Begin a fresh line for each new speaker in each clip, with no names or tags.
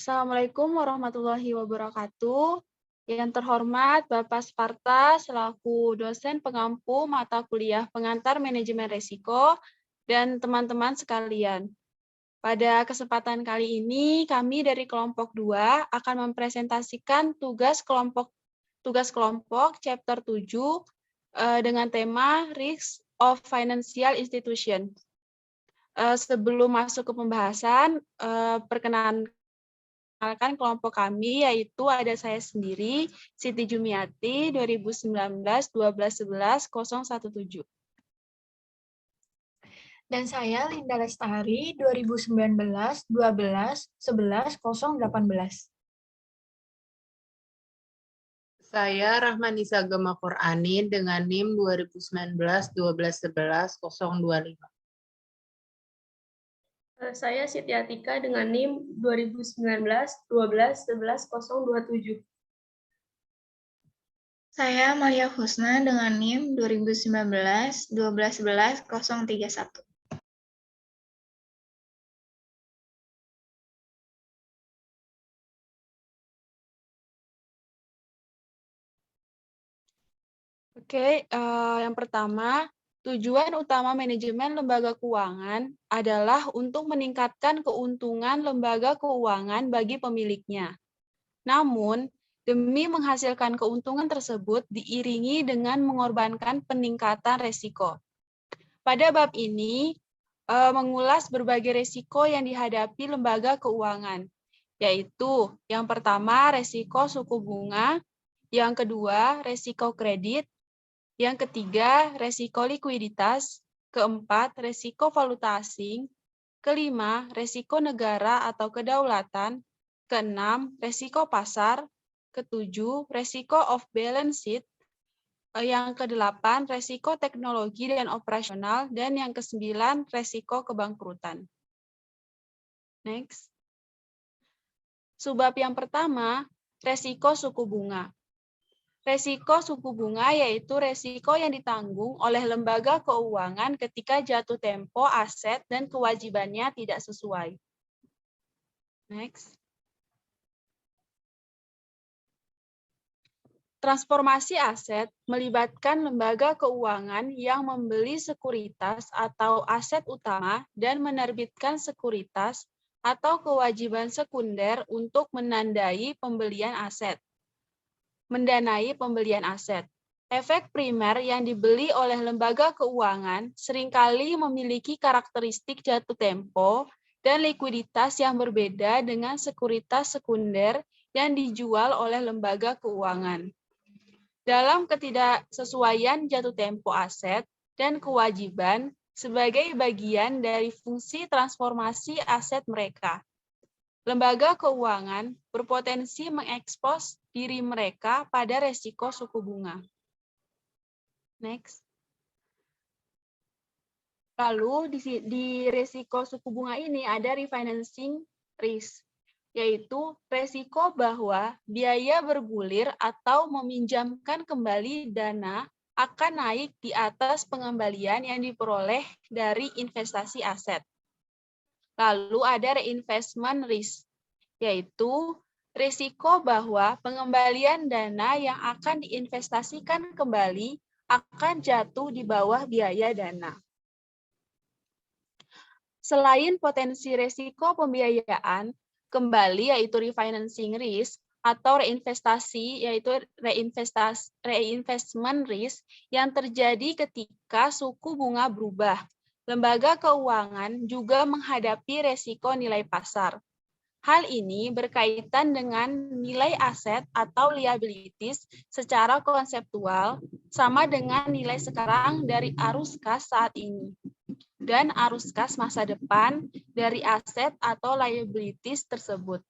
Assalamualaikum warahmatullahi wabarakatuh. Yang terhormat Bapak Sparta selaku dosen pengampu mata kuliah pengantar manajemen risiko dan teman-teman sekalian. Pada kesempatan kali ini kami dari kelompok 2 akan mempresentasikan tugas kelompok chapter 7 dengan tema Risk of Financial Institution. Sebelum masuk ke pembahasan, perkenalkan kelompok kami, yaitu ada saya sendiri, Siti Jumiati, 2019-12-11-017.
Dan saya Linda Lestari, 2019-12-11-018.
Saya Rahmanisa Gema Qur'ani dengan NIM 2019-12-11-025.
Saya Siti Atika dengan NIM 2019-12-11-027.
Saya Maria Husna dengan NIM 2019-12-11-031.
Oke, yang pertama, tujuan utama manajemen lembaga keuangan adalah untuk meningkatkan keuntungan lembaga keuangan bagi pemiliknya. Namun, demi menghasilkan keuntungan tersebut diiringi dengan mengorbankan peningkatan resiko. Pada bab ini, mengulas berbagai resiko yang dihadapi lembaga keuangan, yaitu yang pertama, resiko suku bunga, yang kedua, resiko kredit, yang ketiga, resiko likuiditas, keempat, resiko valuta asing, kelima, resiko negara atau kedaulatan, keenam, resiko pasar, ketujuh, resiko off balance sheet, yang kedelapan, resiko teknologi dan operasional, dan yang kesembilan, resiko kebangkrutan. Next. Subbab yang pertama, resiko suku bunga. Resiko suku bunga yaitu resiko yang ditanggung oleh lembaga keuangan ketika jatuh tempo aset dan kewajibannya tidak sesuai. Next. Transformasi aset melibatkan lembaga keuangan yang membeli sekuritas atau aset utama dan menerbitkan sekuritas atau kewajiban sekunder untuk mendanai pembelian aset. Efek primer yang dibeli oleh lembaga keuangan seringkali memiliki karakteristik jatuh tempo dan likuiditas yang berbeda dengan sekuritas sekunder yang dijual oleh lembaga keuangan. Dalam ketidaksesuaian jatuh tempo aset dan kewajiban sebagai bagian dari fungsi transformasi aset mereka, lembaga keuangan berpotensi mengekspos diri mereka pada resiko suku bunga. Next. Lalu di resiko suku bunga ini ada refinancing risk, yaitu resiko bahwa biaya bergulir atau meminjamkan kembali dana akan naik di atas pengembalian yang diperoleh dari investasi aset. Lalu ada reinvestment risk, yaitu risiko bahwa pengembalian dana yang akan diinvestasikan kembali akan jatuh di bawah biaya dana. Selain potensi risiko pembiayaan kembali yaitu refinancing risk atau reinvestasi yaitu reinvestment risk yang terjadi ketika suku bunga berubah. Lembaga keuangan juga menghadapi risiko nilai pasar. Hal ini berkaitan dengan nilai aset atau liabilities secara konseptual sama dengan nilai sekarang dari arus kas saat ini dan arus kas masa depan dari aset atau liabilities tersebut.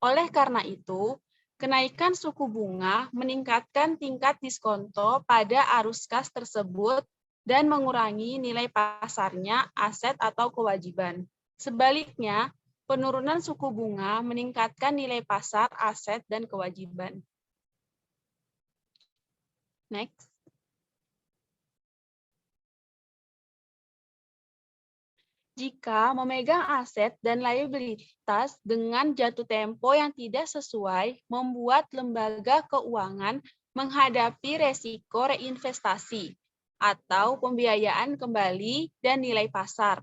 Oleh karena itu, kenaikan suku bunga meningkatkan tingkat diskonto pada arus kas tersebut dan mengurangi nilai pasarnya aset atau kewajiban. Sebaliknya, penurunan suku bunga meningkatkan nilai pasar aset dan kewajiban. Next. Jika memegang aset dan liabilitas dengan jatuh tempo yang tidak sesuai, membuat lembaga keuangan menghadapi resiko reinvestasi atau pembiayaan kembali dan nilai pasar.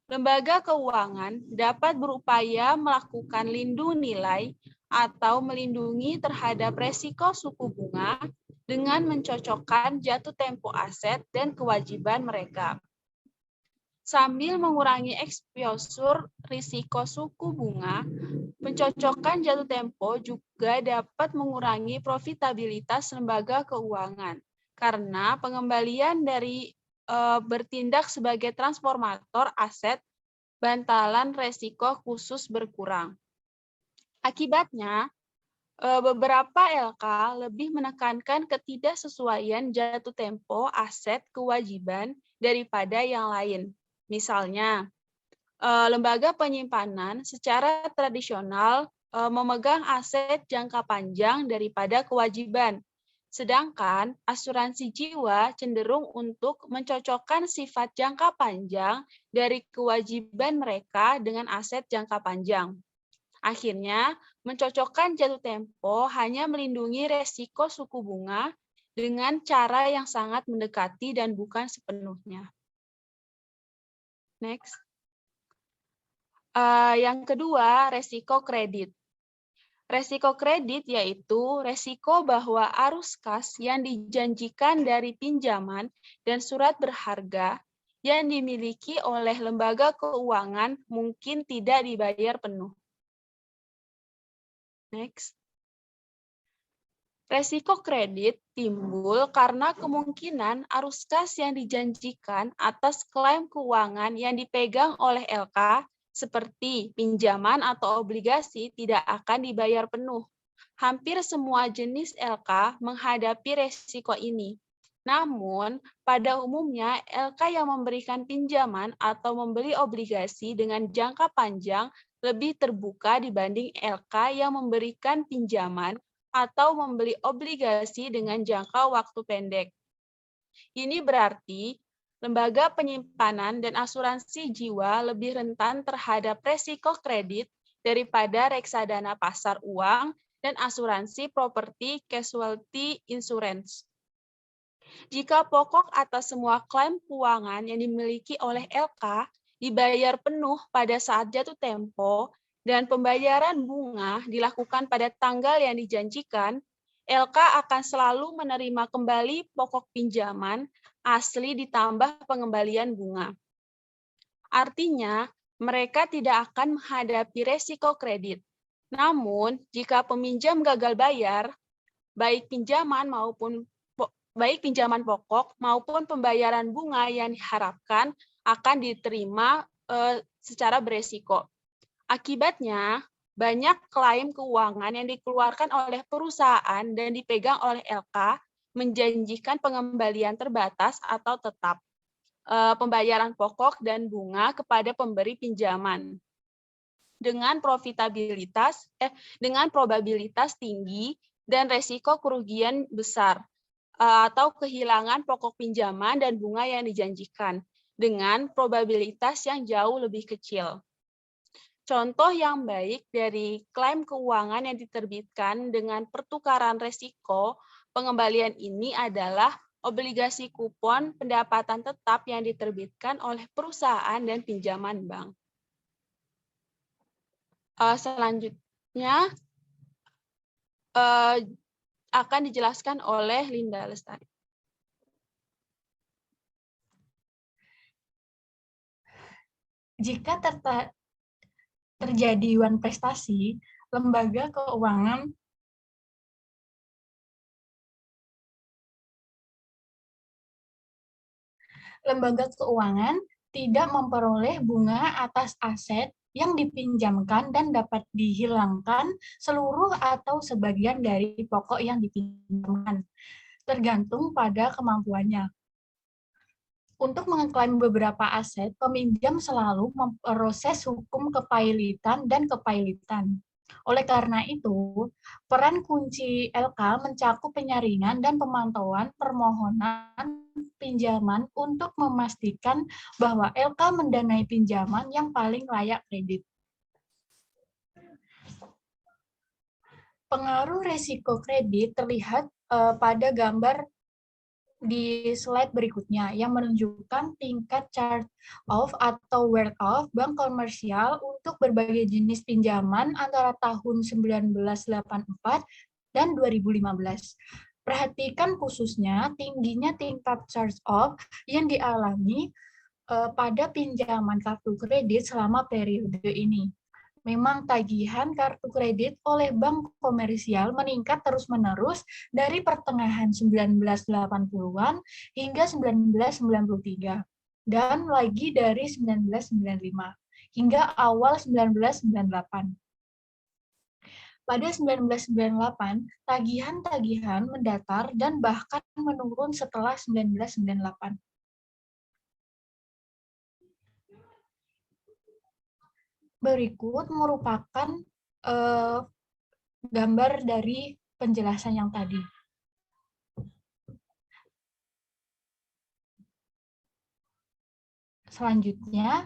Lembaga keuangan dapat berupaya melakukan lindung nilai atau melindungi terhadap resiko suku bunga dengan mencocokkan jatuh tempo aset dan kewajiban mereka. Sambil mengurangi eksposur risiko suku bunga, pencocokan jatuh tempo juga dapat mengurangi profitabilitas lembaga keuangan karena pengembalian dari bertindak sebagai transformator aset bantalan resiko khusus berkurang. Akibatnya, beberapa LK lebih menekankan ketidaksesuaian jatuh tempo aset kewajiban daripada yang lain. Misalnya, lembaga penyimpanan secara tradisional memegang aset jangka panjang daripada kewajiban, sedangkan asuransi jiwa cenderung untuk mencocokkan sifat jangka panjang dari kewajiban mereka dengan aset jangka panjang. Akhirnya, mencocokkan jatuh tempo hanya melindungi resiko suku bunga dengan cara yang sangat mendekati dan bukan sepenuhnya. Next. Yang kedua, resiko kredit. Resiko kredit yaitu resiko bahwa arus kas yang dijanjikan dari pinjaman dan surat berharga yang dimiliki oleh lembaga keuangan mungkin tidak dibayar penuh. Next. Resiko kredit timbul karena kemungkinan arus kas yang dijanjikan atas klaim keuangan yang dipegang oleh LK seperti pinjaman atau obligasi tidak akan dibayar penuh. Hampir semua jenis LK menghadapi resiko ini. Namun, pada umumnya LK yang memberikan pinjaman atau membeli obligasi dengan jangka panjang lebih terbuka dibanding LK yang memberikan pinjaman atau membeli obligasi dengan jangka waktu pendek. Ini berarti lembaga penyimpanan dan asuransi jiwa lebih rentan terhadap resiko kredit daripada reksadana pasar uang dan asuransi properti casualty insurance. Jika pokok atas semua klaim keuangan yang dimiliki oleh LK dibayar penuh pada saat jatuh tempo, dan pembayaran bunga dilakukan pada tanggal yang dijanjikan, LK akan selalu menerima kembali pokok pinjaman asli ditambah pengembalian bunga. Artinya, mereka tidak akan menghadapi resiko kredit. Namun, jika peminjam gagal bayar, baik pinjaman pokok maupun pembayaran bunga yang diharapkan akan diterima secara beresiko. Akibatnya, banyak klaim keuangan yang dikeluarkan oleh perusahaan dan dipegang oleh LK menjanjikan pengembalian terbatas atau tetap, pembayaran pokok dan bunga kepada pemberi pinjaman dengan probabilitas tinggi dan resiko kerugian besar atau kehilangan pokok pinjaman dan bunga yang dijanjikan dengan probabilitas yang jauh lebih kecil. Contoh yang baik dari klaim keuangan yang diterbitkan dengan pertukaran resiko pengembalian ini adalah obligasi kupon pendapatan tetap yang diterbitkan oleh perusahaan dan pinjaman bank. Selanjutnya akan dijelaskan oleh Linda Lestari.
Jika terjadi wan prestasi, lembaga keuangan tidak memperoleh bunga atas aset yang dipinjamkan dan dapat dihilangkan seluruh atau sebagian dari pokok yang dipinjamkan, tergantung pada kemampuannya. Untuk mengklaim beberapa aset, peminjam selalu memproses hukum kepailitan dan kepailitan. Oleh karena itu, peran kunci LK mencakup penyaringan dan pemantauan permohonan pinjaman untuk memastikan bahwa LK mendanai pinjaman yang paling layak kredit. Pengaruh resiko kredit terlihat pada gambar di slide berikutnya yang menunjukkan tingkat charge-off atau write-off bank komersial untuk berbagai jenis pinjaman antara tahun 1984 dan 2015. Perhatikan khususnya tingginya tingkat charge-off yang dialami pada pinjaman kartu kredit selama periode ini. Memang tagihan kartu kredit oleh bank komersial meningkat terus-menerus dari pertengahan 1980-an hingga 1993, dan lagi dari 1995 hingga awal 1998. Pada 1998, tagihan-tagihan mendatar dan bahkan menurun setelah 1998. Berikut merupakan gambar dari penjelasan yang tadi. Selanjutnya,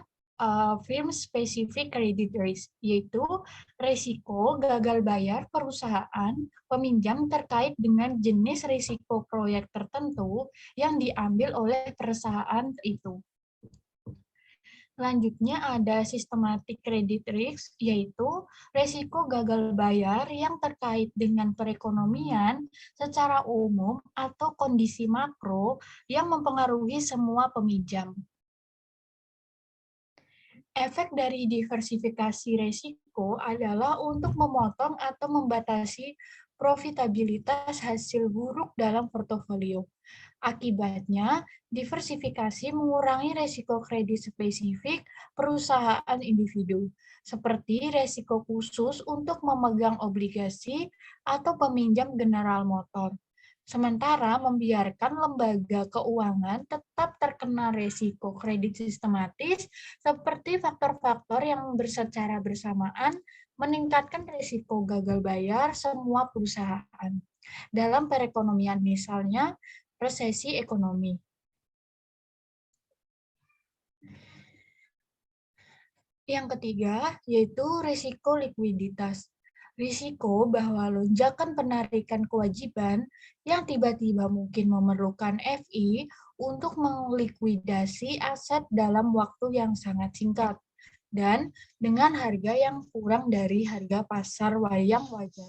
firm specific credit risk, yaitu risiko gagal bayar perusahaan peminjam terkait dengan jenis risiko proyek tertentu yang diambil oleh perusahaan itu. Selanjutnya ada systematic credit risk, yaitu risiko gagal bayar yang terkait dengan perekonomian secara umum atau kondisi makro yang mempengaruhi semua peminjam. Efek dari diversifikasi risiko adalah untuk memotong atau membatasi profitabilitas hasil buruk dalam portofolio. Akibatnya, diversifikasi mengurangi risiko kredit spesifik perusahaan individu, seperti risiko khusus untuk memegang obligasi atau peminjam General Motor. Sementara membiarkan lembaga keuangan tetap terkena risiko kredit sistematis seperti faktor-faktor yang secara bersamaan meningkatkan risiko gagal bayar semua perusahaan. Dalam perekonomian misalnya, resesi ekonomi. Yang ketiga, yaitu risiko likuiditas. Risiko bahwa lonjakan penarikan kewajiban yang tiba-tiba mungkin memerlukan FI untuk melikuidasi aset dalam waktu yang sangat singkat dan dengan harga yang kurang dari harga pasar yang wajar.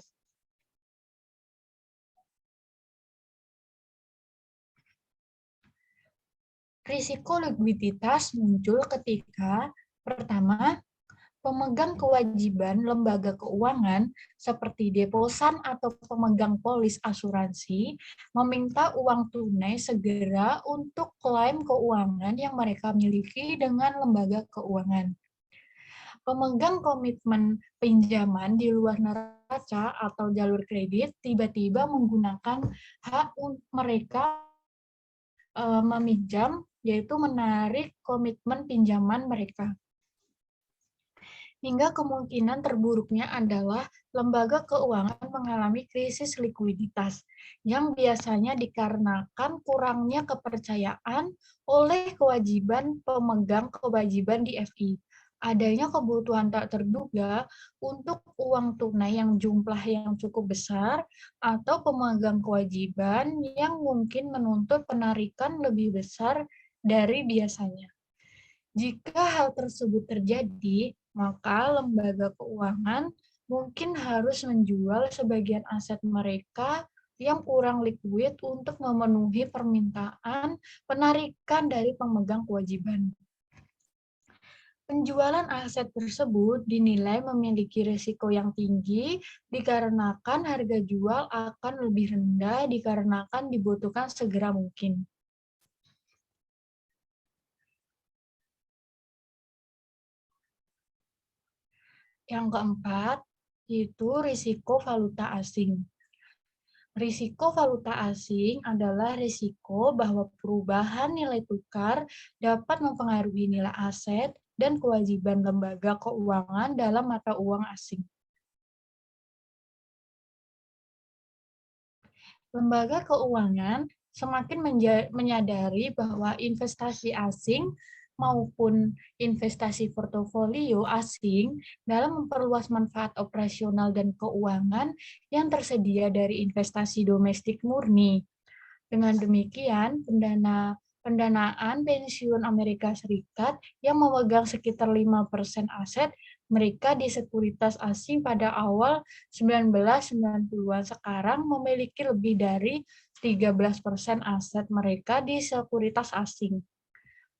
Risiko likuiditas muncul ketika, pertama, pemegang kewajiban lembaga keuangan seperti deposan atau pemegang polis asuransi meminta uang tunai segera untuk klaim keuangan yang mereka miliki dengan lembaga keuangan. Pemegang komitmen pinjaman di luar neraca atau jalur kredit tiba-tiba menggunakan hak mereka meminjam, yaitu menarik komitmen pinjaman mereka. Hingga kemungkinan terburuknya adalah lembaga keuangan mengalami krisis likuiditas yang biasanya dikarenakan kurangnya kepercayaan oleh kewajiban pemegang kewajiban di FI, adanya kebutuhan tak terduga untuk uang tunai yang jumlah yang cukup besar, atau pemegang kewajiban yang mungkin menuntut penarikan lebih besar dari biasanya. Jika hal tersebut terjadi, maka lembaga keuangan mungkin harus menjual sebagian aset mereka yang kurang likuid untuk memenuhi permintaan penarikan dari pemegang kewajiban. Penjualan aset tersebut dinilai memiliki risiko yang tinggi dikarenakan harga jual akan lebih rendah dikarenakan dibutuhkan segera mungkin. Yang keempat, yaitu risiko valuta asing. Risiko valuta asing adalah risiko bahwa perubahan nilai tukar dapat mempengaruhi nilai aset dan kewajiban lembaga keuangan dalam mata uang asing. Lembaga keuangan semakin menyadari bahwa investasi asing maupun investasi portofolio asing dalam memperluas manfaat operasional dan keuangan yang tersedia dari investasi domestik murni. Dengan demikian, pendanaan pensiun Amerika Serikat yang memegang sekitar 5% aset mereka di sekuritas asing pada awal 1990-an sekarang memiliki lebih dari 13% aset mereka di sekuritas asing.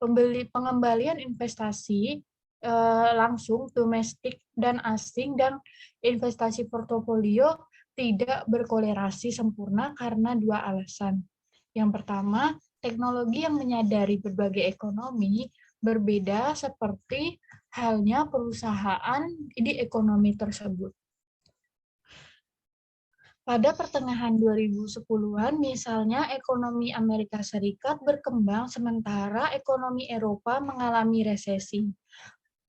Pengembalian investasi langsung domestik dan asing dan investasi portofolio tidak berkolerasi sempurna karena dua alasan. Yang pertama, teknologi yang menyadari berbagai ekonomi berbeda seperti halnya perusahaan di ekonomi tersebut. Pada pertengahan 2010-an, misalnya ekonomi Amerika Serikat berkembang sementara ekonomi Eropa mengalami resesi.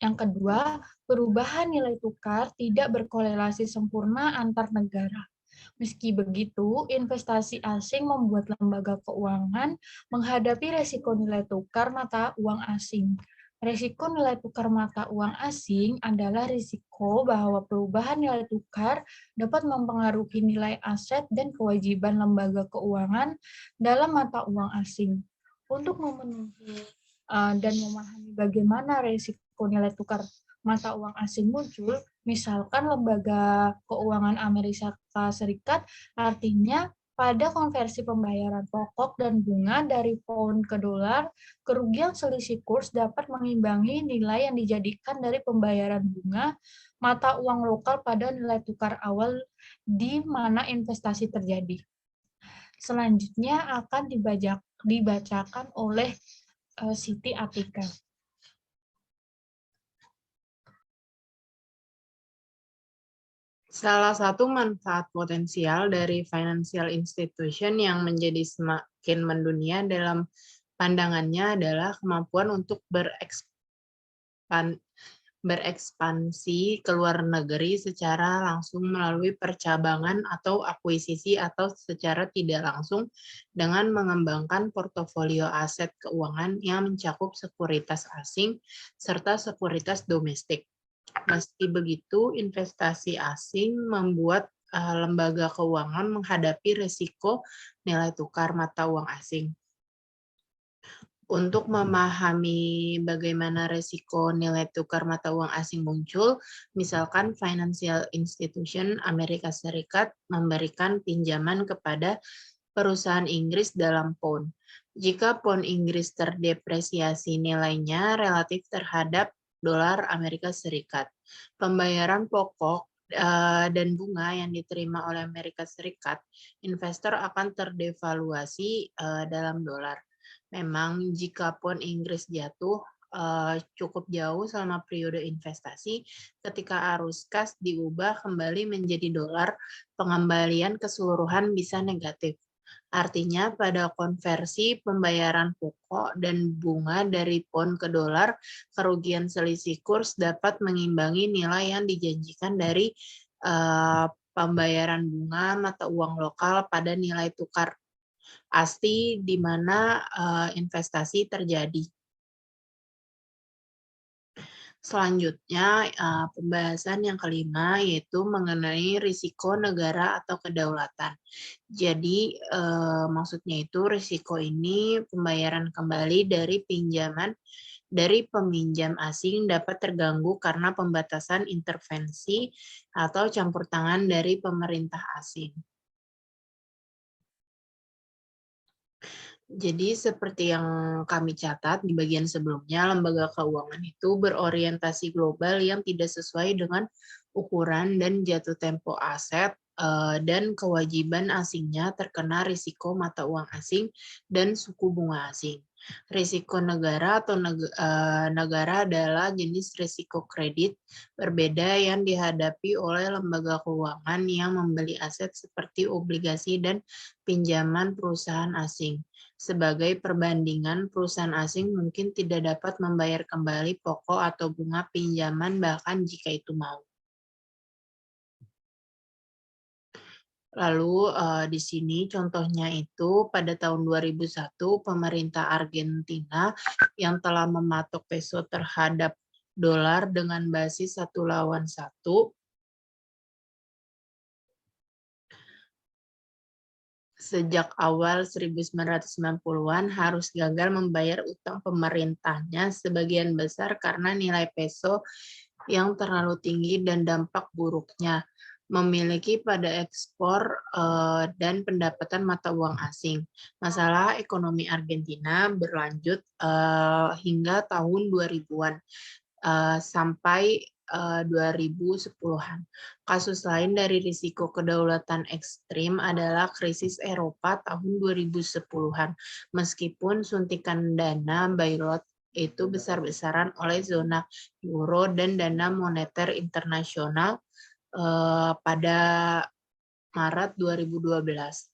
Yang kedua, perubahan nilai tukar tidak berkorelasi sempurna antar negara. Meski begitu, investasi asing membuat lembaga keuangan menghadapi resiko nilai tukar mata uang asing. Risiko nilai tukar mata uang asing adalah risiko bahwa perubahan nilai tukar dapat mempengaruhi nilai aset dan kewajiban lembaga keuangan dalam mata uang asing. Untuk memenuhi dan memahami bagaimana risiko nilai tukar mata uang asing muncul, misalkan lembaga keuangan Amerika Serikat, artinya pada konversi pembayaran pokok dan bunga dari pound ke dolar, kerugian selisih kurs dapat mengimbangi nilai yang dijadikan dari pembayaran bunga mata uang lokal pada nilai tukar awal di mana investasi terjadi. Selanjutnya akan dibacakan oleh Siti Atika.
Salah satu manfaat potensial dari financial institution yang menjadi semakin mendunia dalam pandangannya adalah kemampuan untuk berekspansi ke luar negeri secara langsung melalui percabangan atau akuisisi atau secara tidak langsung dengan mengembangkan portofolio aset keuangan yang mencakup sekuritas asing serta sekuritas domestik. Meski begitu, investasi asing membuat lembaga keuangan menghadapi risiko nilai tukar mata uang asing. Untuk memahami bagaimana risiko nilai tukar mata uang asing muncul, misalkan financial institution Amerika Serikat memberikan pinjaman kepada perusahaan Inggris dalam pound. Jika pound Inggris terdepresiasi nilainya relatif terhadap dolar Amerika Serikat, pembayaran pokok dan bunga yang diterima oleh Amerika Serikat, investor akan terdevaluasi dalam dolar. Memang jika pound Inggris jatuh cukup jauh selama periode investasi, ketika arus kas diubah kembali menjadi dolar, pengembalian keseluruhan bisa negatif. Artinya pada konversi pembayaran pokok dan bunga dari pound ke dolar, kerugian selisih kurs dapat mengimbangi nilai yang dijanjikan dari pembayaran bunga mata uang lokal pada nilai tukar asli di mana investasi terjadi. Selanjutnya, pembahasan yang kelima yaitu mengenai risiko negara atau kedaulatan. Jadi, maksudnya itu risiko ini pembayaran kembali dari pinjaman dari peminjam asing dapat terganggu karena pembatasan intervensi atau campur tangan dari pemerintah asing. Jadi seperti yang kami catat di bagian sebelumnya, lembaga keuangan itu berorientasi global yang tidak sesuai dengan ukuran dan jatuh tempo aset dan kewajiban asingnya terkena risiko mata uang asing dan suku bunga asing. Risiko negara atau negara adalah jenis risiko kredit berbeda yang dihadapi oleh lembaga keuangan yang membeli aset seperti obligasi dan pinjaman perusahaan asing. Sebagai perbandingan, perusahaan asing mungkin tidak dapat membayar kembali pokok atau bunga pinjaman bahkan jika itu mau. Lalu di sini contohnya itu pada tahun 2001 pemerintah Argentina yang telah mematok peso terhadap dolar dengan basis 1:1 sejak awal 1990-an harus gagal membayar utang pemerintahnya sebagian besar karena nilai peso yang terlalu tinggi dan dampak buruknya memiliki pada ekspor dan pendapatan mata uang asing. Masalah ekonomi Argentina berlanjut hingga tahun 2000-an sampai 2010-an. Kasus lain dari risiko kedaulatan ekstrim adalah krisis Eropa tahun 2010-an. Meskipun suntikan dana bailout itu besar-besaran oleh zona euro dan dana moneter internasional pada Maret 2012.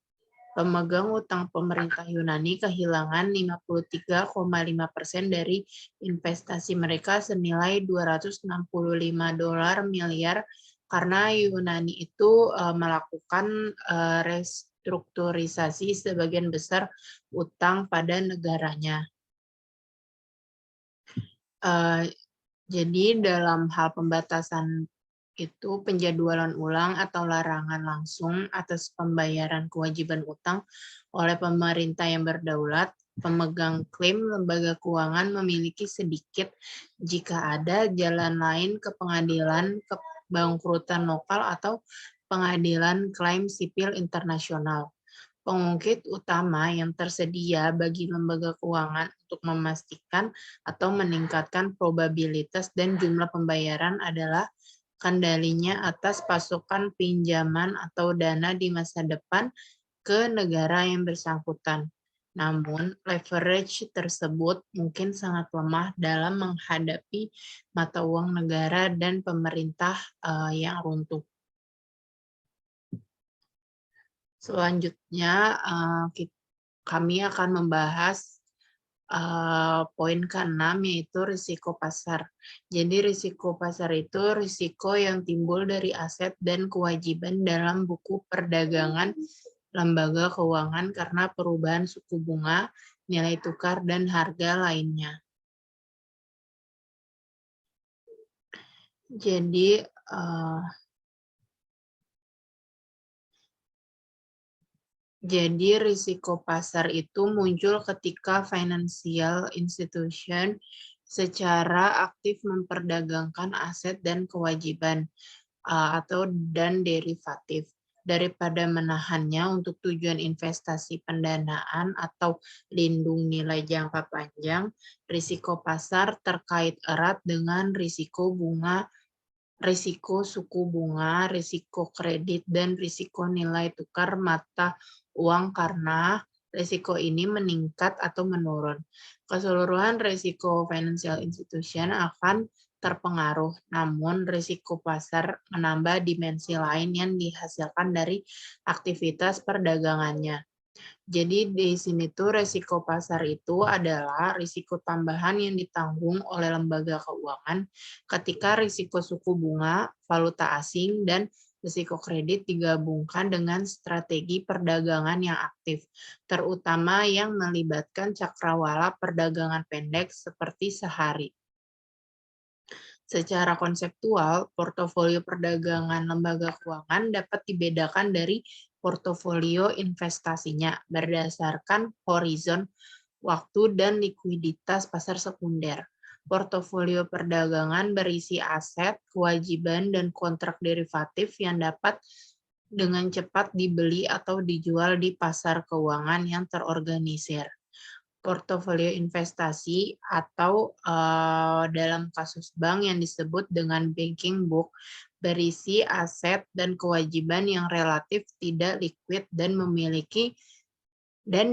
Pemegang utang pemerintah Yunani kehilangan 53,5% dari investasi mereka senilai 265 dolar miliar karena Yunani itu melakukan restrukturisasi sebagian besar utang pada negaranya. Jadi dalam hal pembatasan itu penjadwalan ulang atau larangan langsung atas pembayaran kewajiban utang oleh pemerintah yang berdaulat, pemegang klaim lembaga keuangan memiliki sedikit jika ada jalan lain ke pengadilan kebangkrutan lokal atau pengadilan klaim sipil internasional. Pengungkit utama yang tersedia bagi lembaga keuangan untuk memastikan atau meningkatkan probabilitas dan jumlah pembayaran adalah kendalinya atas pasokan pinjaman atau dana di masa depan ke negara yang bersangkutan. Namun, leverage tersebut mungkin sangat lemah dalam menghadapi mata uang negara dan pemerintah yang runtuh. Selanjutnya, kami akan membahas poin ke-6 yaitu risiko pasar. Jadi risiko pasar itu risiko yang timbul dari aset dan kewajiban dalam buku perdagangan lembaga keuangan karena perubahan suku bunga, nilai tukar, dan harga lainnya. Jadi risiko pasar itu muncul ketika financial institution secara aktif memperdagangkan aset dan kewajiban dan derivatif daripada menahannya untuk tujuan investasi pendanaan atau lindung nilai jangka panjang. Risiko pasar terkait erat dengan risiko bunga, risiko suku bunga, risiko kredit, dan risiko nilai tukar mata uang karena risiko ini meningkat atau menurun. Keseluruhan risiko financial institution akan terpengaruh, namun risiko pasar menambah dimensi lain yang dihasilkan dari aktivitas perdagangannya. Jadi di sini tuh risiko pasar itu adalah risiko tambahan yang ditanggung oleh lembaga keuangan ketika risiko suku bunga, valuta asing, dan risiko kredit digabungkan dengan strategi perdagangan yang aktif, terutama yang melibatkan cakrawala perdagangan pendek seperti sehari. Secara konseptual, portofolio perdagangan lembaga keuangan dapat dibedakan dari portofolio investasinya berdasarkan horizon waktu dan likuiditas pasar sekunder. Portofolio perdagangan berisi aset, kewajiban, dan kontrak derivatif yang dapat dengan cepat dibeli atau dijual di pasar keuangan yang terorganisir. Portofolio investasi atau dalam kasus bank yang disebut dengan banking book berisi aset dan kewajiban yang relatif tidak liquid dan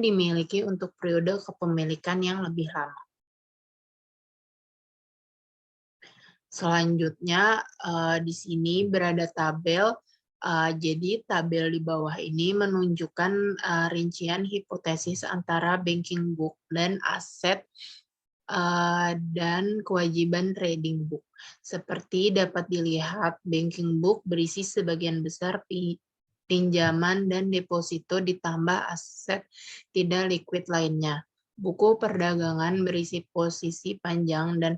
dimiliki untuk periode kepemilikan yang lebih lama. Selanjutnya di sini berada tabel. Jadi tabel di bawah ini menunjukkan rincian hipotesis antara banking book dan aset dan kewajiban trading book. Seperti dapat dilihat, banking book berisi sebagian besar pinjaman dan deposito ditambah aset tidak liquid lainnya. Buku perdagangan berisi posisi panjang dan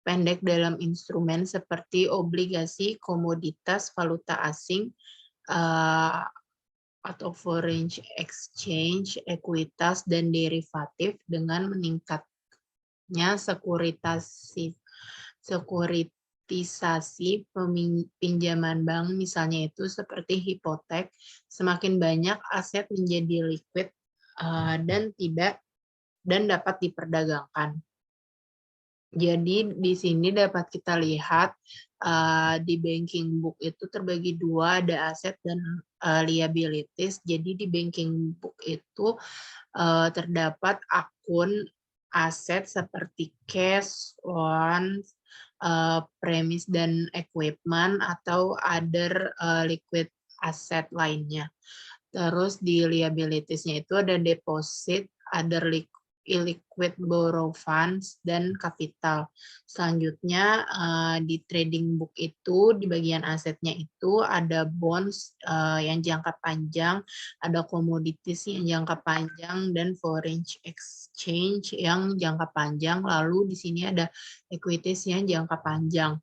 pendek dalam instrumen seperti obligasi, komoditas, valuta asing, atau foreign exchange, ekuitas, dan derivatif dengan meningkatnya sekuritisasi pinjaman bank, misalnya itu seperti hipotek, semakin banyak aset menjadi liquid dan dapat diperdagangkan. Jadi di sini dapat kita lihat di banking book itu terbagi dua, ada aset dan liabilities. Jadi di banking book itu terdapat akun aset seperti cash, loans, premise dan equipment atau other liquid asset lainnya. Terus di liabilities-nya itu ada deposit, other illiquid borrow funds, dan kapital. Selanjutnya di trading book itu di bagian asetnya itu ada bonds yang jangka panjang, ada commodities yang jangka panjang, dan foreign exchange yang jangka panjang. Lalu di sini ada equities yang jangka panjang.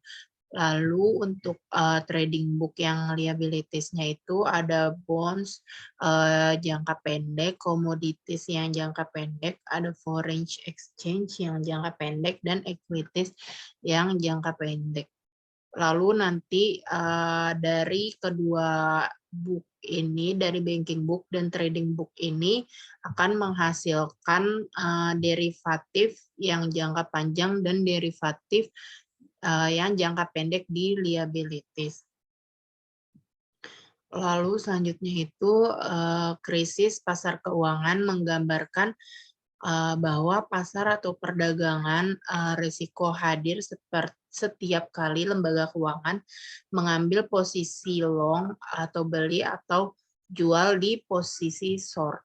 Lalu untuk trading book yang liabilities-nya itu ada bonds jangka pendek, commodities yang jangka pendek, ada foreign exchange yang jangka pendek, dan equities yang jangka pendek. Lalu nanti dari kedua book ini, dari banking book dan trading book ini akan menghasilkan derivatif yang jangka panjang dan derivatif yang jangka pendek di liabilities. Lalu selanjutnya itu krisis pasar keuangan menggambarkan bahwa pasar atau perdagangan risiko hadir setiap kali lembaga keuangan mengambil posisi long atau beli atau jual di posisi short.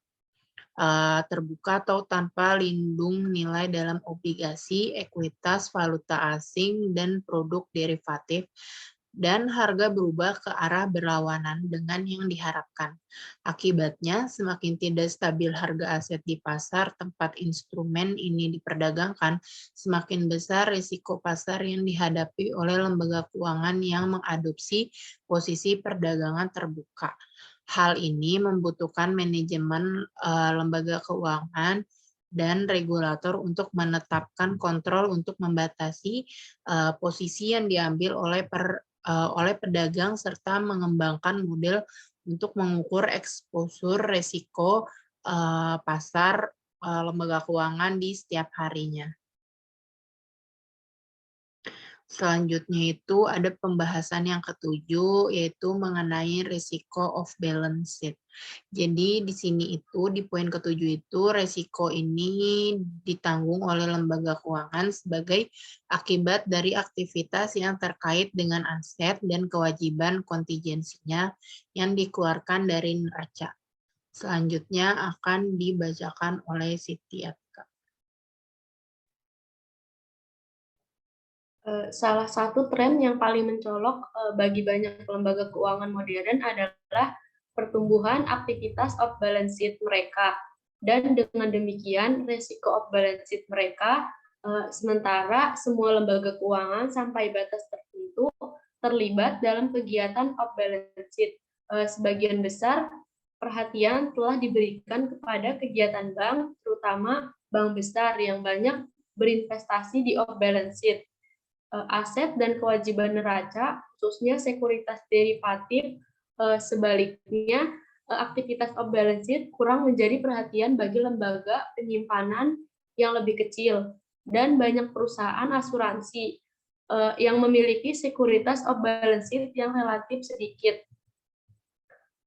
Terbuka atau tanpa lindung nilai dalam obligasi, ekuitas, valuta asing, dan produk derivatif, dan harga berubah ke arah berlawanan dengan yang diharapkan. Akibatnya, semakin tidak stabil harga aset di pasar tempat instrumen ini diperdagangkan, semakin besar risiko pasar yang dihadapi oleh lembaga keuangan yang mengadopsi posisi perdagangan terbuka. Hal ini membutuhkan manajemen lembaga keuangan dan regulator untuk menetapkan kontrol untuk membatasi posisi yang diambil oleh pedagang serta mengembangkan model untuk mengukur eksposur risiko pasar lembaga keuangan di setiap harinya. Selanjutnya itu ada pembahasan yang ketujuh, yaitu mengenai risiko off balance sheet. Jadi di sini itu di poin ketujuh itu risiko ini ditanggung oleh lembaga keuangan sebagai akibat dari aktivitas yang terkait dengan aset dan kewajiban kontingensinya yang dikeluarkan dari neraca. Selanjutnya akan dibacakan oleh Siti Atika.
Salah satu tren yang paling mencolok bagi banyak lembaga keuangan modern adalah pertumbuhan aktivitas off balance sheet mereka. Dan dengan demikian, risiko off balance sheet mereka, sementara semua lembaga keuangan sampai batas tertentu terlibat dalam kegiatan off balance sheet. Sebagian besar perhatian telah diberikan kepada kegiatan bank, terutama bank besar yang banyak berinvestasi di off balance sheet. Aset dan kewajiban neraca, khususnya sekuritas derivatif, sebaliknya aktivitas off balance sheet kurang menjadi perhatian bagi lembaga penyimpanan yang lebih kecil dan banyak perusahaan asuransi yang memiliki sekuritas off balance sheet yang relatif sedikit.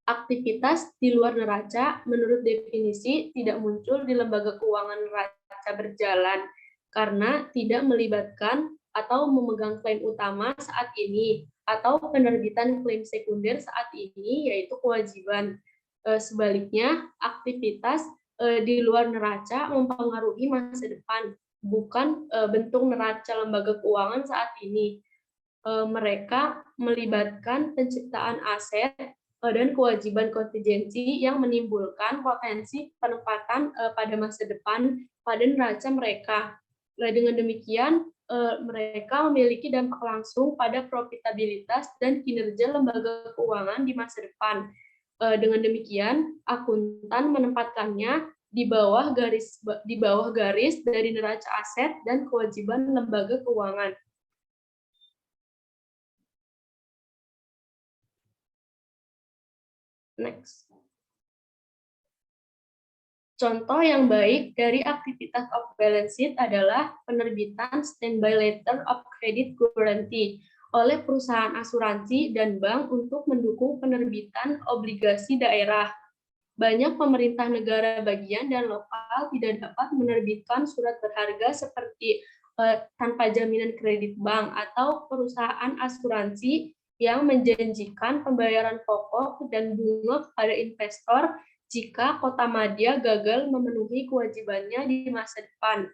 Aktivitas di luar neraca menurut definisi tidak muncul di lembaga keuangan neraca berjalan karena tidak melibatkan atau memegang klaim utama saat ini, atau penerbitan klaim sekunder saat ini, yaitu kewajiban. Sebaliknya, aktivitas di luar neraca mempengaruhi masa depan, bukan bentuk neraca lembaga keuangan saat ini. Mereka melibatkan penciptaan aset, dan kewajiban kontingensi yang menimbulkan potensi penempatan pada masa depan pada neraca mereka. Dengan demikian, mereka memiliki dampak langsung pada profitabilitas dan kinerja lembaga keuangan di masa depan. Dengan demikian, akuntan menempatkannya di bawah garis dari neraca aset dan kewajiban lembaga keuangan. Next. Contoh yang baik dari aktivitas off balance sheet adalah penerbitan standby letter of credit guarantee oleh perusahaan asuransi dan bank untuk mendukung penerbitan obligasi daerah. Banyak pemerintah negara bagian dan lokal tidak dapat menerbitkan surat berharga seperti tanpa jaminan kredit bank atau perusahaan asuransi yang menjanjikan pembayaran pokok dan bunga kepada investor jika kota madya gagal memenuhi kewajibannya di masa depan.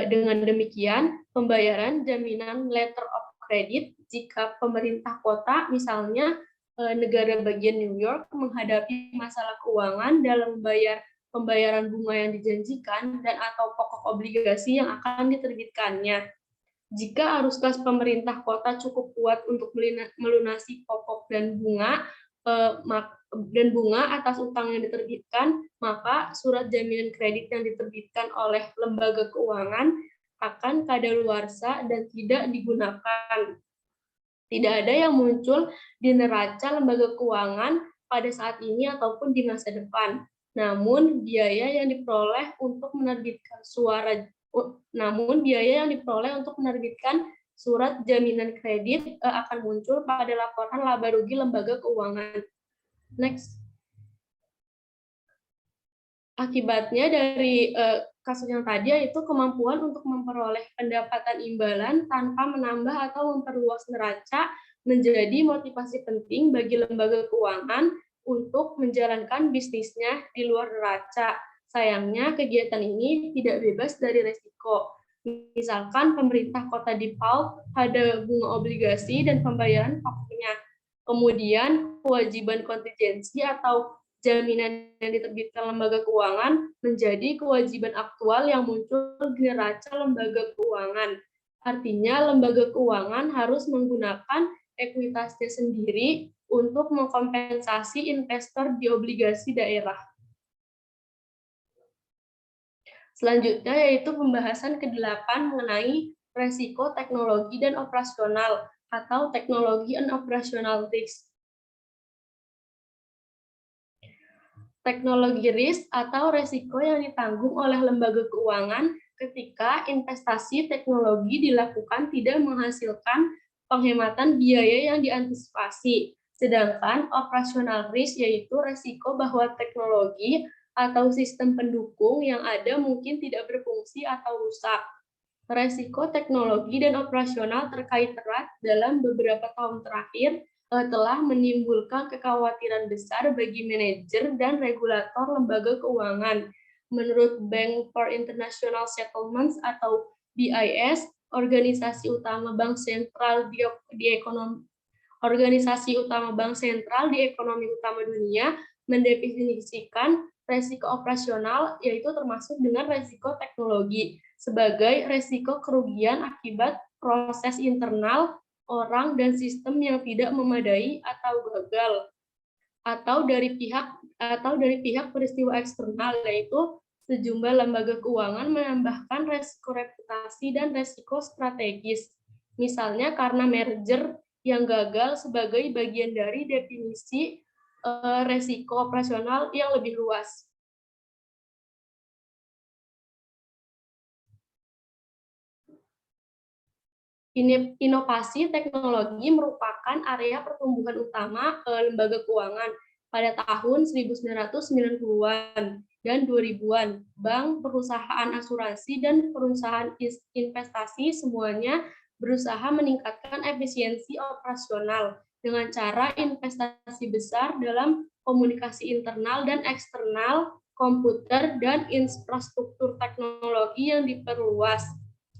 Dengan demikian, pembayaran jaminan letter of credit jika pemerintah kota, misalnya negara bagian New York, menghadapi masalah keuangan dalam membayar pembayaran bunga yang dijanjikan dan atau pokok obligasi yang akan diterbitkannya. Jika arus kas pemerintah kota cukup kuat untuk melunasi pokok dan bunga atas utang yang diterbitkan, maka surat jaminan kredit yang diterbitkan oleh lembaga keuangan akan kadaluarsa dan tidak digunakan. Tidak ada yang muncul di neraca lembaga keuangan pada saat ini ataupun di masa depan. Namun biaya yang diperoleh untuk menerbitkan surat jaminan kredit akan muncul pada laporan laba rugi lembaga keuangan. Next. Akibatnya dari kasus yang tadi yaitu kemampuan untuk memperoleh pendapatan imbalan tanpa menambah atau memperluas neraca menjadi motivasi penting bagi lembaga keuangan untuk menjalankan bisnisnya di luar neraca. Sayangnya kegiatan ini tidak bebas dari resiko. Misalkan pemerintah kota default pada bunga obligasi dan pembayaran pokoknya. Kemudian kewajiban kontingensi atau jaminan yang diterbitkan lembaga keuangan menjadi kewajiban aktual yang muncul di neraca lembaga keuangan. Artinya lembaga keuangan harus menggunakan ekuitasnya sendiri untuk mengkompensasi investor di obligasi daerah. Selanjutnya yaitu pembahasan ke-8 mengenai resiko teknologi dan operasional atau teknologi and operational risk. Teknologi risk atau resiko yang ditanggung oleh lembaga keuangan ketika investasi teknologi dilakukan tidak menghasilkan penghematan biaya yang diantisipasi. Sedangkan operational risk yaitu resiko bahwa teknologi atau sistem pendukung yang ada mungkin tidak berfungsi atau rusak. Resiko teknologi dan operasional terkait erat dalam beberapa tahun terakhir telah menimbulkan kekhawatiran besar bagi manajer dan regulator lembaga keuangan. Menurut Bank for International Settlements atau BIS, organisasi utama bank sentral di ekonomi utama dunia mendefinisikan resiko operasional yaitu termasuk dengan resiko teknologi sebagai resiko kerugian akibat proses internal orang dan sistem yang tidak memadai atau gagal atau dari pihak peristiwa eksternal, yaitu sejumlah lembaga keuangan menambahkan resiko reputasi dan resiko strategis. Misalnya karena merger yang gagal sebagai bagian dari definisi resiko operasional yang lebih luas. Inovasi teknologi merupakan area pertumbuhan utama lembaga keuangan pada tahun 1990-an dan 2000-an. Bank, perusahaan asuransi, dan perusahaan investasi semuanya berusaha meningkatkan efisiensi operasional dengan cara investasi besar dalam komunikasi internal dan eksternal, komputer, dan infrastruktur teknologi yang diperluas.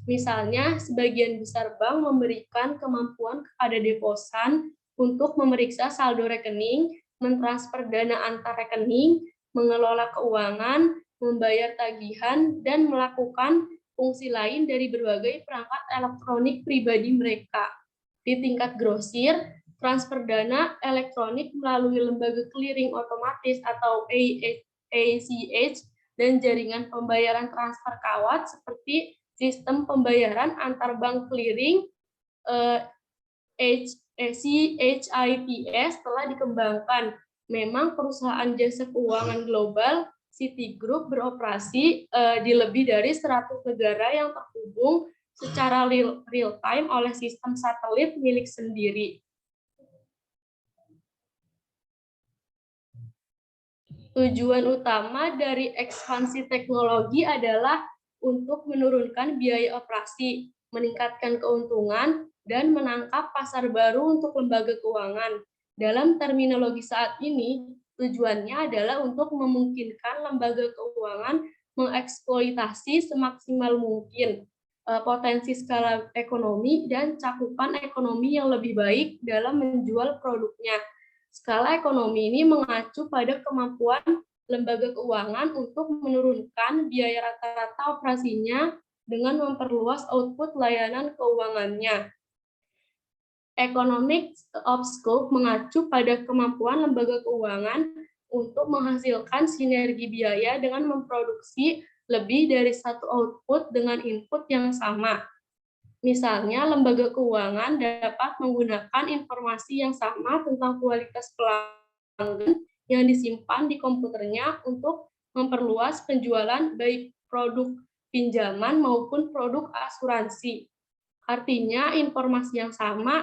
Misalnya, sebagian besar bank memberikan kemampuan kepada deposan untuk memeriksa saldo rekening, mentransfer dana antar rekening, mengelola keuangan, membayar tagihan, dan melakukan fungsi lain dari berbagai perangkat elektronik pribadi mereka. Di tingkat grosir, transfer dana elektronik melalui lembaga clearing otomatis atau ACH dan jaringan pembayaran transfer kawat seperti sistem pembayaran antar bank clearing CHIPS telah dikembangkan. Memang perusahaan jasa keuangan global Citigroup beroperasi di lebih dari 100 negara yang terhubung secara real time oleh sistem satelit milik sendiri. Tujuan utama dari ekspansi teknologi adalah untuk menurunkan biaya operasi, meningkatkan keuntungan, dan menangkap pasar baru untuk lembaga keuangan. Dalam terminologi saat ini, tujuannya adalah untuk memungkinkan lembaga keuangan mengeksploitasi semaksimal mungkin potensi skala ekonomi dan cakupan ekonomi yang lebih baik dalam menjual produknya. Skala ekonomi ini mengacu pada kemampuan lembaga keuangan untuk menurunkan biaya rata-rata operasinya dengan memperluas output layanan keuangannya. Economics of Scope mengacu pada kemampuan lembaga keuangan untuk menghasilkan sinergi biaya dengan memproduksi lebih dari satu output dengan input yang sama. Misalnya, lembaga keuangan dapat menggunakan informasi yang sama tentang kualitas pelanggan yang disimpan di komputernya untuk memperluas penjualan baik produk pinjaman maupun produk asuransi. Artinya, informasi yang sama,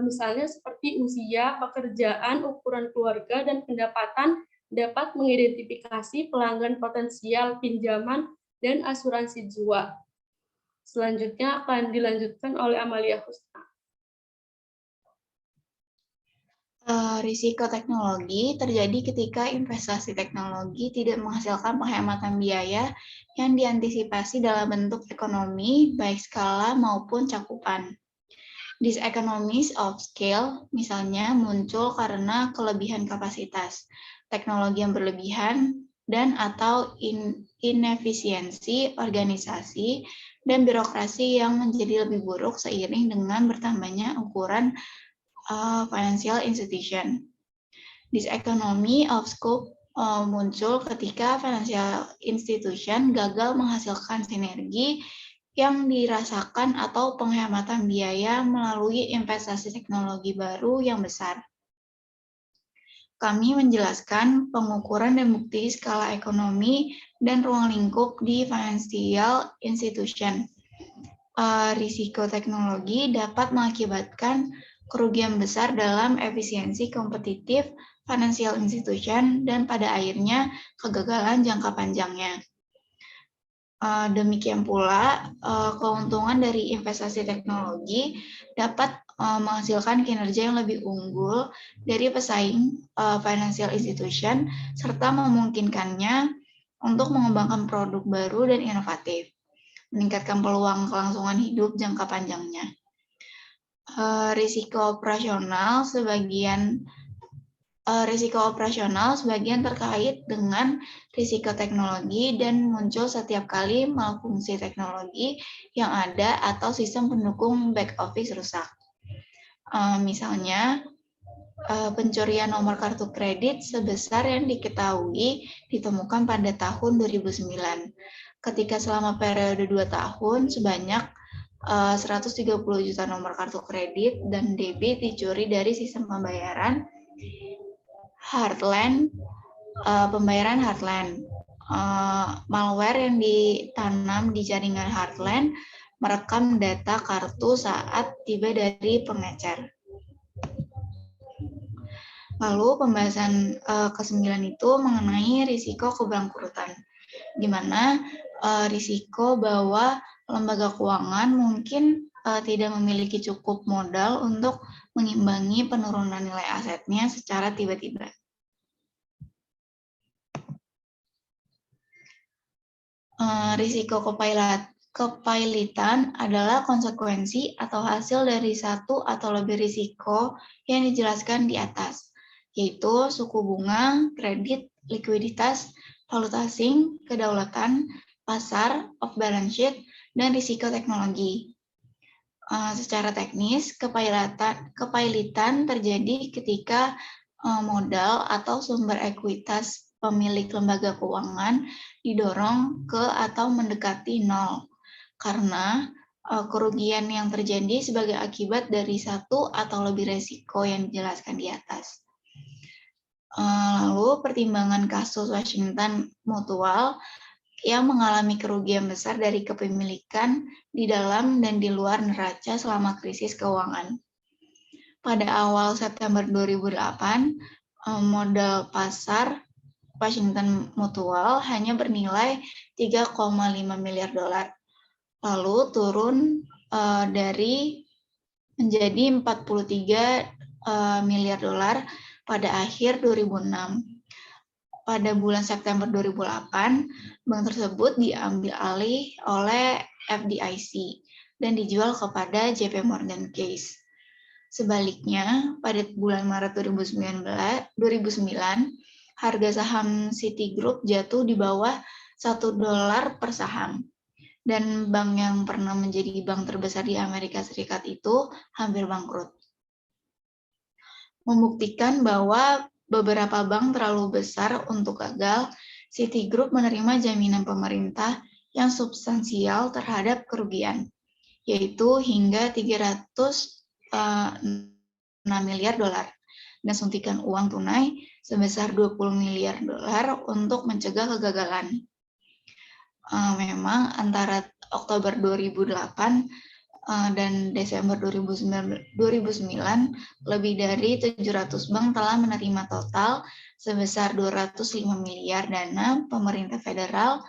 misalnya seperti usia, pekerjaan, ukuran keluarga, dan pendapatan, dapat mengidentifikasi pelanggan potensial pinjaman dan asuransi jiwa. Selanjutnya akan dilanjutkan oleh Amalia Husna.
Risiko teknologi terjadi ketika investasi teknologi tidak menghasilkan penghematan biaya yang diantisipasi dalam bentuk ekonomi, baik skala maupun cakupan. Diseconomies of scale misalnya muncul karena kelebihan kapasitas, teknologi yang berlebihan, dan atau inefisiensi organisasi dan birokrasi yang menjadi lebih buruk seiring dengan bertambahnya ukuran financial institution. This economy of scope muncul ketika financial institution gagal menghasilkan sinergi yang dirasakan atau penghematan biaya melalui investasi teknologi baru yang besar. Kami menjelaskan pengukuran dan bukti skala ekonomi dan ruang lingkup di financial institution. Risiko teknologi dapat mengakibatkan kerugian besar dalam efisiensi kompetitif financial institution dan pada akhirnya kegagalan jangka panjangnya. Demikian pula, keuntungan dari investasi teknologi dapat menghasilkan kinerja yang lebih unggul dari pesaing financial institution serta memungkinkannya untuk mengembangkan produk baru dan inovatif, meningkatkan peluang kelangsungan hidup jangka panjangnya. Risiko operasional sebagian terkait dengan risiko teknologi dan muncul setiap kali malfungsi teknologi yang ada atau sistem pendukung back office rusak. Misalnya, pencurian nomor kartu kredit sebesar yang diketahui ditemukan pada tahun 2009, ketika selama periode 2 tahun sebanyak 130 juta nomor kartu kredit dan debit dicuri dari sistem pembayaran Heartland, malware yang ditanam di jaringan Heartland merekam data kartu saat tiba dari pengecer. Lalu pembahasan ke-9 itu mengenai risiko kebangkrutan, di mana risiko bahwa lembaga keuangan mungkin tidak memiliki cukup modal untuk mengimbangi penurunan nilai asetnya secara tiba-tiba. Risiko kepailitan adalah konsekuensi atau hasil dari satu atau lebih risiko yang dijelaskan di atas. yaitu suku bunga, kredit, likuiditas, valuta asing, kedaulatan, pasar, off balance sheet, dan risiko teknologi. Secara teknis, kepailitan terjadi ketika modal atau sumber ekuitas pemilik lembaga keuangan didorong ke atau mendekati nol, karena kerugian yang terjadi sebagai akibat dari satu atau lebih resiko yang dijelaskan di atas. Lalu pertimbangan kasus Washington Mutual yang mengalami kerugian besar dari kepemilikan di dalam dan di luar neraca selama krisis keuangan. Pada awal September 2008, modal pasar Washington Mutual hanya bernilai 3,5 miliar dolar, lalu turun menjadi 43 miliar dolar pada akhir 2006. Pada bulan September 2008, bank tersebut diambil alih oleh FDIC dan dijual kepada JP Morgan Chase. Sebaliknya, pada bulan Maret 2009, harga saham Citigroup jatuh di bawah $1 per saham. Dan bank yang pernah menjadi bank terbesar di Amerika Serikat itu hampir bangkrut. Membuktikan bahwa beberapa bank terlalu besar untuk gagal, Citigroup menerima jaminan pemerintah yang substansial terhadap kerugian, yaitu hingga 306 miliar dolar, dan suntikan uang tunai sebesar 20 miliar dolar untuk mencegah kegagalan. Memang antara Oktober 2008 dan Desember 2009, lebih dari 700 bank telah menerima total sebesar 205 miliar dana pemerintah federal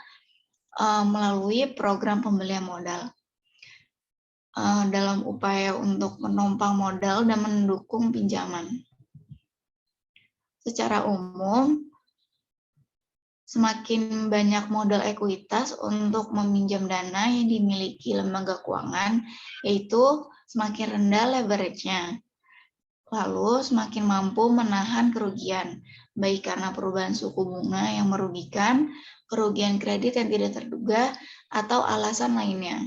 melalui program pembelian modal. Dalam upaya untuk menumpang modal dan mendukung pinjaman. Secara umum, semakin banyak modal ekuitas untuk meminjam dana yang dimiliki lembaga keuangan, yaitu semakin rendah leverage-nya. Lalu semakin mampu menahan kerugian, baik karena perubahan suku bunga yang merugikan, kerugian kredit yang tidak terduga, atau alasan lainnya.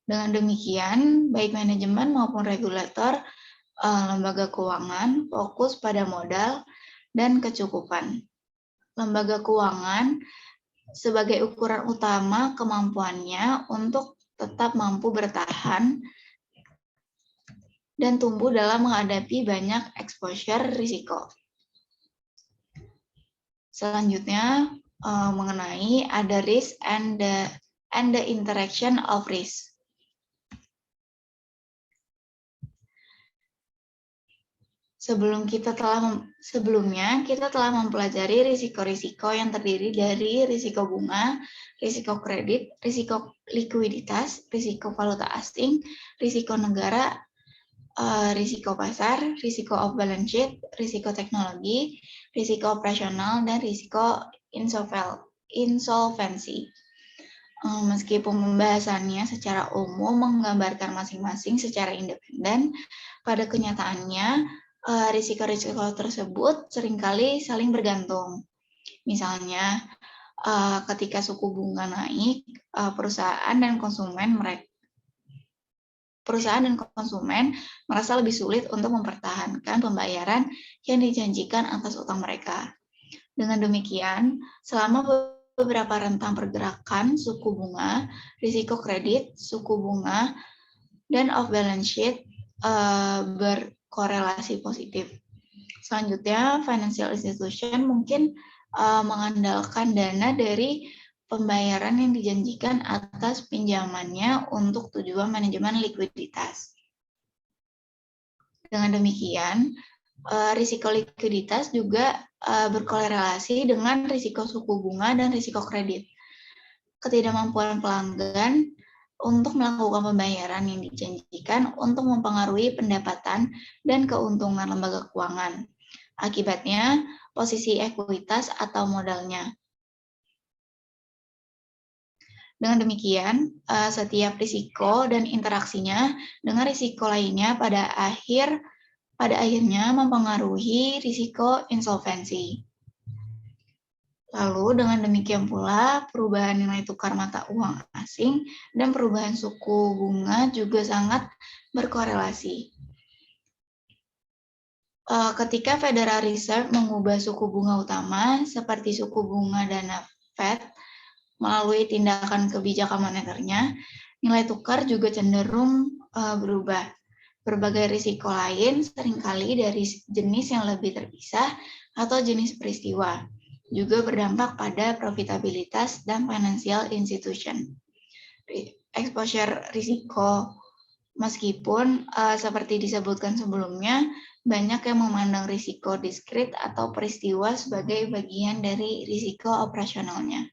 Dengan demikian, baik manajemen maupun regulator lembaga keuangan fokus pada modal dan kecukupan. Lembaga keuangan sebagai ukuran utama kemampuannya untuk tetap mampu bertahan dan tumbuh dalam menghadapi banyak exposure risiko. Selanjutnya mengenai ada risk and the interaction of risk. Sebelumnya kita telah mempelajari risiko-risiko yang terdiri dari risiko bunga, risiko kredit, risiko likuiditas, risiko valuta asing, risiko negara, risiko pasar, risiko off balance sheet, risiko teknologi, risiko operasional, dan risiko insolvensi. Meskipun pembahasannya secara umum menggambarkan masing-masing secara independen, pada kenyataannya risiko-risiko tersebut seringkali saling bergantung. Misalnya, ketika suku bunga naik, perusahaan dan konsumen merasa lebih sulit untuk mempertahankan pembayaran yang dijanjikan atas utang mereka. Dengan demikian, selama beberapa rentang pergerakan suku bunga, risiko kredit, suku bunga, dan off balance sheet berkorelasi positif. Selanjutnya, financial institution mungkin mengandalkan dana dari pembayaran yang dijanjikan atas pinjamannya untuk tujuan manajemen likuiditas. Dengan demikian, risiko likuiditas juga berkorelasi dengan risiko suku bunga dan risiko kredit. Ketidakmampuan pelanggan untuk melakukan pembayaran yang dijanjikan untuk mempengaruhi pendapatan dan keuntungan lembaga keuangan. Akibatnya, posisi ekuitas atau modalnya. Dengan demikian, setiap risiko dan interaksinya dengan risiko lainnya pada akhir pada akhirnya mempengaruhi risiko insolvensi. Lalu dengan demikian pula perubahan nilai tukar mata uang asing dan perubahan suku bunga juga sangat berkorelasi. Ketika Federal Reserve mengubah suku bunga utama seperti suku bunga dana Fed melalui tindakan kebijakan moneternya, nilai tukar juga cenderung berubah. Berbagai risiko lain seringkali dari jenis yang lebih terpisah atau jenis peristiwa juga berdampak pada profitabilitas dan financial institution. Exposure risiko, meskipun seperti disebutkan sebelumnya, banyak yang memandang risiko diskrit atau peristiwa sebagai bagian dari risiko operasionalnya.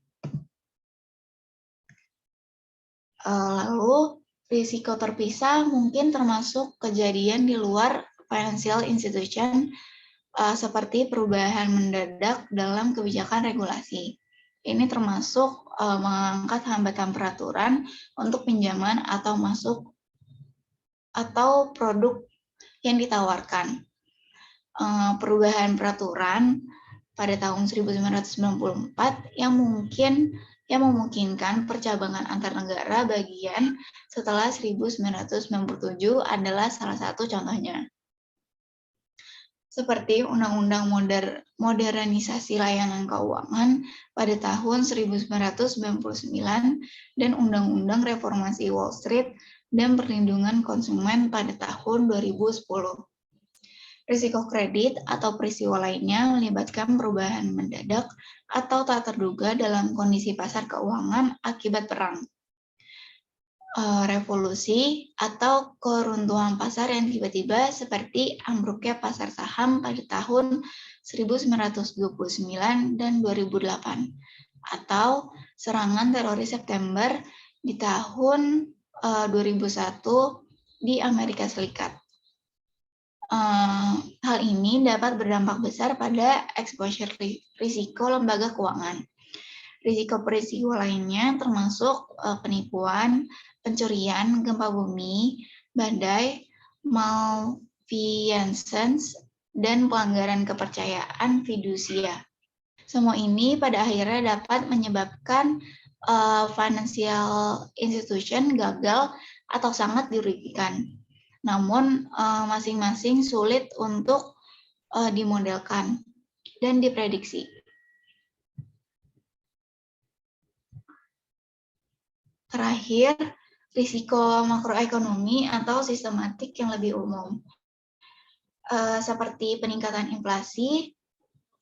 Lalu, risiko terpisah mungkin termasuk kejadian di luar financial institution seperti perubahan mendadak dalam kebijakan regulasi. Ini termasuk mengangkat hambatan peraturan untuk pinjaman atau masuk atau produk yang ditawarkan. Perubahan peraturan pada tahun 1994 yang memungkinkan percabangan antar negara bagian setelah 1997 adalah salah satu contohnya. Seperti Undang-Undang Modernisasi Layanan Keuangan pada tahun 1999 dan Undang-Undang Reformasi Wall Street dan Perlindungan Konsumen pada tahun 2010. Risiko kredit atau peristiwa lainnya melibatkan perubahan mendadak atau tak terduga dalam kondisi pasar keuangan akibat perang, revolusi, atau keruntuhan pasar yang tiba-tiba seperti ambruknya pasar saham pada tahun 1929 dan 2008, atau serangan teroris September di tahun 2001 di Amerika Serikat. Hal ini dapat berdampak besar pada exposure risiko lembaga keuangan. Risiko peristiwa lainnya termasuk penipuan, pencurian, gempa bumi, badai, malfeasance, dan pelanggaran kepercayaan fidusia. Semua ini pada akhirnya dapat menyebabkan financial institution gagal atau sangat dirugikan. Namun masing-masing sulit untuk dimodelkan dan diprediksi. Terakhir, risiko makroekonomi atau sistematik yang lebih umum, seperti peningkatan inflasi,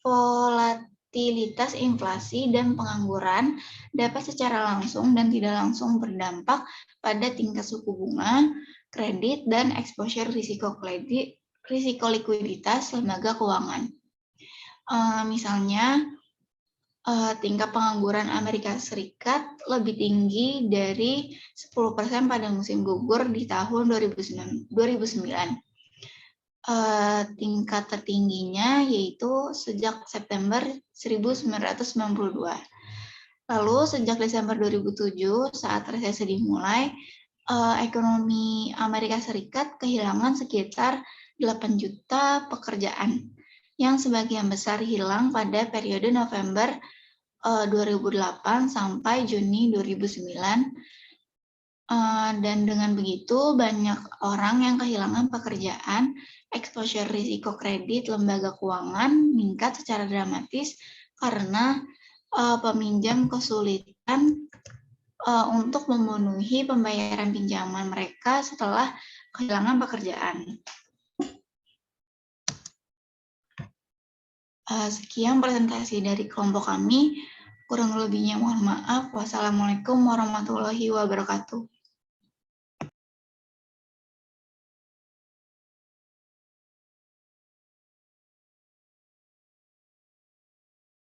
volatilitas inflasi, dan pengangguran dapat secara langsung dan tidak langsung berdampak pada tingkat suku bunga, kredit, dan exposure risiko likuiditas lembaga keuangan. Misalnya, tingkat pengangguran Amerika Serikat lebih tinggi dari 10% pada musim gugur di tahun 2009. Tingkat tertingginya yaitu sejak September 1992. Lalu sejak Desember 2007 saat resesi dimulai, ekonomi Amerika Serikat kehilangan sekitar 8 juta pekerjaan, yang sebagian besar hilang pada periode November 2008 sampai Juni 2009. Dan dengan begitu banyak orang yang kehilangan pekerjaan, exposure risiko kredit lembaga keuangan meningkat secara dramatis karena peminjam kesulitan untuk memenuhi pembayaran pinjaman mereka setelah kehilangan pekerjaan. Sekian presentasi dari kelompok kami. Kurang lebihnya mohon maaf. Wassalamualaikum warahmatullahi wabarakatuh.